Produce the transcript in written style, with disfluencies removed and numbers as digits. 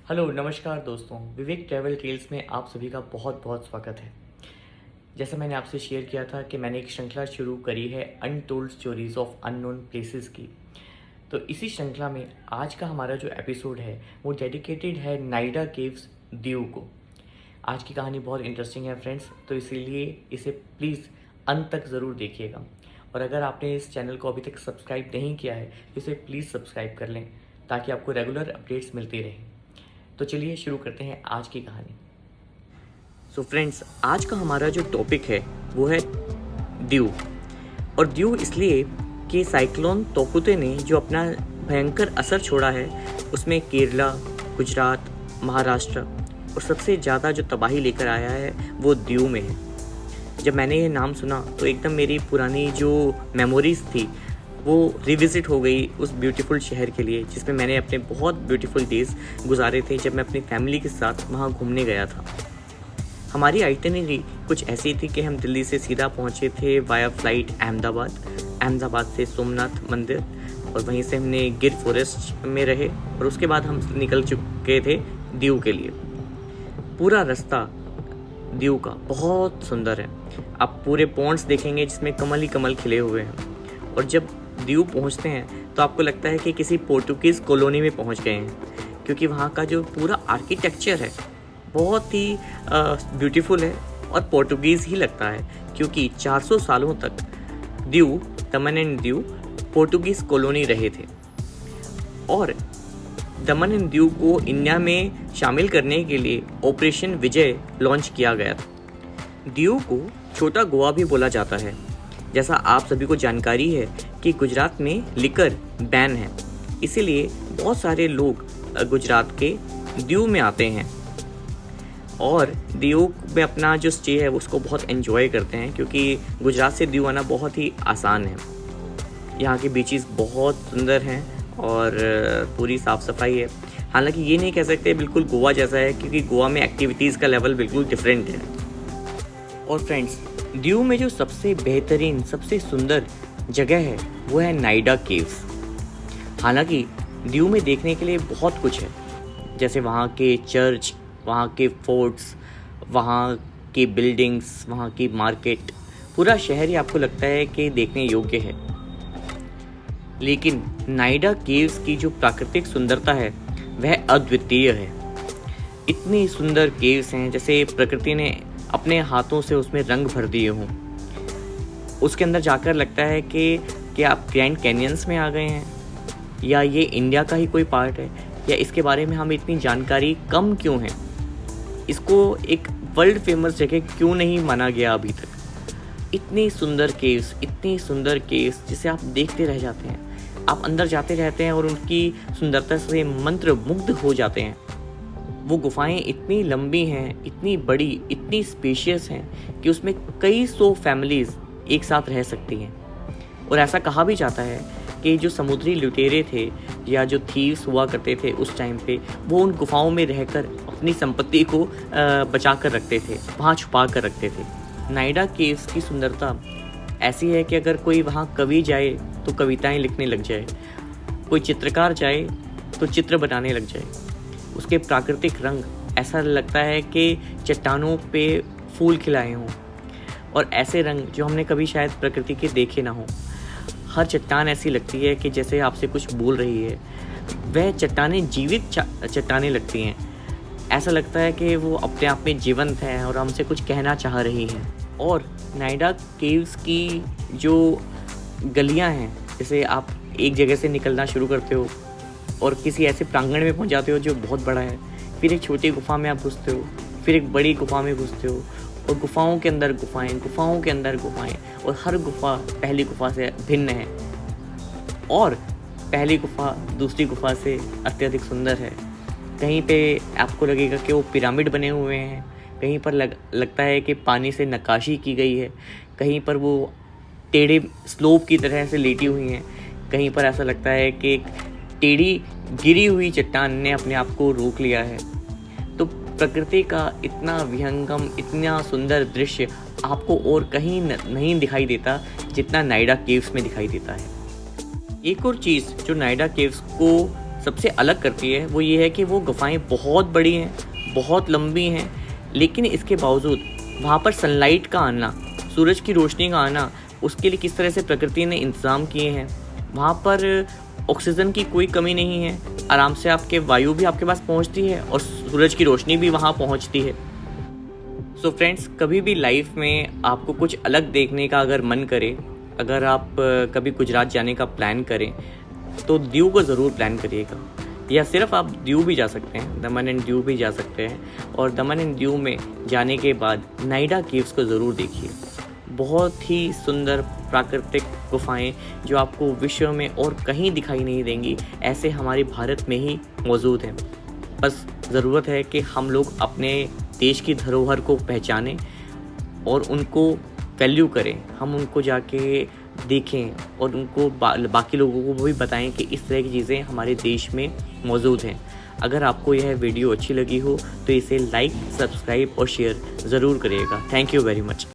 Hello नमस्कार दोस्तों, विवेक travel tales में आप सभी का बहुत बहुत स्वागत है। जैसा मैंने आपसे शेयर किया था कि मैंने एक श्रृंखला शुरू करी है untold stories of unknown places की। तो इसी श्रृंखला में आज का हमारा जो एपिसोड है वो डेडिकेटेड है नाइडा केव्स दीव को। आज की कहानी बहुत इंटरेस्टिंग है फ्रेंड्स, तो इसीलिए इसे प्लीज़ अंत तक ज़रूर देखिएगा। और अगर आपने इस चैनल को अभी तक सब्सक्राइब नहीं किया है तो इसे प्लीज़ सब्सक्राइब कर लें ताकि आपको रेगुलर अपडेट्स मिलती रहें। तो चलिए शुरू करते हैं आज की कहानी। सो फ्रेंड्स, आज का हमारा जो टॉपिक है वो है दीव। और दीव इसलिए कि साइक्लोन तोकुते ने जो अपना भयंकर असर छोड़ा है उसमें केरला, गुजरात, महाराष्ट्र और सबसे ज़्यादा जो तबाही लेकर आया है वो दीव में है। जब मैंने ये नाम सुना तो एकदम मेरी पुरानी जो मेमोरीज़ थी वो रिविज़िट हो गई उस ब्यूटीफुल शहर के लिए जिसमें मैंने अपने बहुत ब्यूटीफुल डेज़ गुजारे थे जब मैं अपनी फैमिली के साथ वहाँ घूमने गया था। हमारी आइटिनरी कुछ ऐसी थी कि हम दिल्ली से सीधा पहुँचे थे वाया फ्लाइट अहमदाबाद से सोमनाथ मंदिर, और वहीं से हमने गिर फॉरेस्ट में रहे और उसके बाद हम निकल चुके थे दीव के लिए। पूरा रास्ता दीव का बहुत सुंदर है। आप पूरे पॉन्ड्स देखेंगे जिसमें कमल ही कमल खिले हुए हैं, और जब दीव पहुंचते हैं तो आपको लगता है कि किसी पोर्टुगीज़ कॉलोनी में पहुंच गए हैं, क्योंकि वहाँ का जो पूरा आर्किटेक्चर है बहुत ही ब्यूटीफुल है और पोर्टुगीज़ ही लगता है, क्योंकि 400 सालों तक दमन एंड दीव पोर्टुगीज़ कॉलोनी रहे थे। और दमन एंड दीव को इंडिया में शामिल करने के लिए ऑपरेशन विजय लॉन्च किया गया था। दीव को छोटा गोवा भी बोला जाता है। जैसा आप सभी को जानकारी है कि गुजरात में लिकर बैन है, इसीलिए बहुत सारे लोग गुजरात के दीव में आते हैं और दीव में अपना जो स्टे है उसको बहुत एंजॉय करते हैं, क्योंकि गुजरात से दीव आना बहुत ही आसान है। यहाँ की बीचेस बहुत सुंदर हैं और पूरी साफ़ सफाई है। हालांकि ये नहीं कह सकते बिल्कुल गोवा जैसा है, क्योंकि गोवा में एक्टिविटीज़ का लेवल बिल्कुल डिफरेंट है। और फ्रेंड्स, दीव में जो सबसे बेहतरीन, सबसे सुंदर जगह है वो है नाइडा केव्स। हालांकि दीव में देखने के लिए बहुत कुछ है, जैसे वहाँ के चर्च, वहाँ के फोर्ट्स, वहाँ की बिल्डिंग्स, वहाँ की मार्केट, पूरा शहर ही आपको लगता है कि देखने योग्य है। लेकिन नाइडा केव्स की जो प्राकृतिक सुंदरता है वह अद्वितीय है। इतनी सुंदर केव्स हैं जैसे प्रकृति ने अपने हाथों से उसमें रंग भर दिए हों। उसके अंदर जाकर लगता है कि आप ग्रैंड कैनियंस में आ गए हैं, या ये इंडिया का ही कोई पार्ट है, या इसके बारे में हमें इतनी जानकारी कम क्यों है, इसको एक वर्ल्ड फेमस जगह क्यों नहीं माना गया अभी तक। इतनी सुंदर केव्स जिसे आप देखते रह जाते हैं, आप अंदर जाते रहते हैं और उनकी सुंदरता से मंत्र मुग्ध हो जाते हैं। वो गुफाएं इतनी लंबी हैं, इतनी बड़ी, इतनी स्पेशियस हैं कि उसमें कई सौ फैमिलीज़ एक साथ रह सकती हैं। और ऐसा कहा भी जाता है कि जो समुद्री लुटेरे थे या जो थीव्स हुआ करते थे उस टाइम पे, वो उन गुफाओं में रहकर अपनी संपत्ति को बचा कर रखते थे, वहाँ छुपा कर रखते थे। नाइडा केव्स की सुंदरता ऐसी है कि अगर कोई वहाँ कवि जाए तो कविताएं लिखने लग जाए, कोई चित्रकार जाए तो चित्र बनाने लग जाए। उसके प्राकृतिक रंग ऐसा लगता है कि चट्टानों पे फूल खिलाए हों, और ऐसे रंग जो हमने कभी शायद प्रकृति के देखे ना हो। हर चट्टान ऐसी लगती है कि जैसे आपसे कुछ बोल रही है। वह चट्टानें जीवित चट्टानें लगती हैं। ऐसा लगता है कि वो अपने आप में जीवंत हैं और हमसे कुछ कहना चाह रही हैं। और नाइडा केव्स की जो गलियां हैं, जैसे आप एक जगह से निकलना शुरू करते हो और किसी ऐसे प्रांगण में पहुंच जाते हो जो बहुत बड़ा है, फिर एक छोटी गुफा में आप घुसते हो, फिर एक बड़ी गुफा में घुसते हो, और गुफाओं के अंदर गुफाएं, और हर गुफा पहली गुफा से भिन्न है, और पहली गुफा दूसरी गुफा से अत्यधिक सुंदर है। कहीं पे आपको लगेगा कि वो पिरामिड बने हुए हैं, कहीं पर लगता है कि पानी से नक्काशी की गई है, कहीं पर वो टेढ़े स्लोप की तरह से लेटी हुई हैं, कहीं पर ऐसा लगता है कि टेढ़ी गिरी हुई चट्टान ने अपने आप को रोक लिया है। तो प्रकृति का इतना विहंगम, इतना सुंदर दृश्य आपको और कहीं नहीं दिखाई देता जितना नाइडा केव्स में दिखाई देता है। एक और चीज़ जो नाइडा केव्स को सबसे अलग करती है वो ये है कि वो गुफाएं बहुत बड़ी हैं, बहुत लंबी हैं, लेकिन इसके बावजूद वहाँ पर सनलाइट का आना, सूरज की रोशनी का आना, उसके लिए किस तरह से प्रकृति ने इंतज़ाम किए हैं। वहाँ पर ऑक्सीजन की कोई कमी नहीं है, आराम से आपके वायु भी आपके पास पहुँचती है और सूरज की रोशनी भी वहाँ पहुँचती है। सो फ्रेंड्स, कभी भी लाइफ में आपको कुछ अलग देखने का अगर मन करे, अगर आप कभी गुजरात जाने का प्लान करें तो दीव को ज़रूर प्लान करिएगा, या सिर्फ आप दीव भी जा सकते हैं, दमन एंड दीव भी जा सकते हैं। और दमन एंड दीव में जाने के बाद नाइडा केव्स को ज़रूर देखिए। बहुत ही सुंदर प्राकृतिक गुफाएं जो आपको विश्व में और कहीं दिखाई नहीं देंगी, ऐसे हमारे भारत में ही मौजूद हैं। बस ज़रूरत है कि हम लोग अपने देश की धरोहर को पहचानें और उनको वैल्यू करें, हम उनको जाके देखें और उनको बाकी लोगों को भी बताएं कि इस तरह की चीज़ें हमारे देश में मौजूद हैं। अगर आपको यह वीडियो अच्छी लगी हो तो इसे लाइक, सब्सक्राइब और शेयर ज़रूर करिएगा। Thank you very much.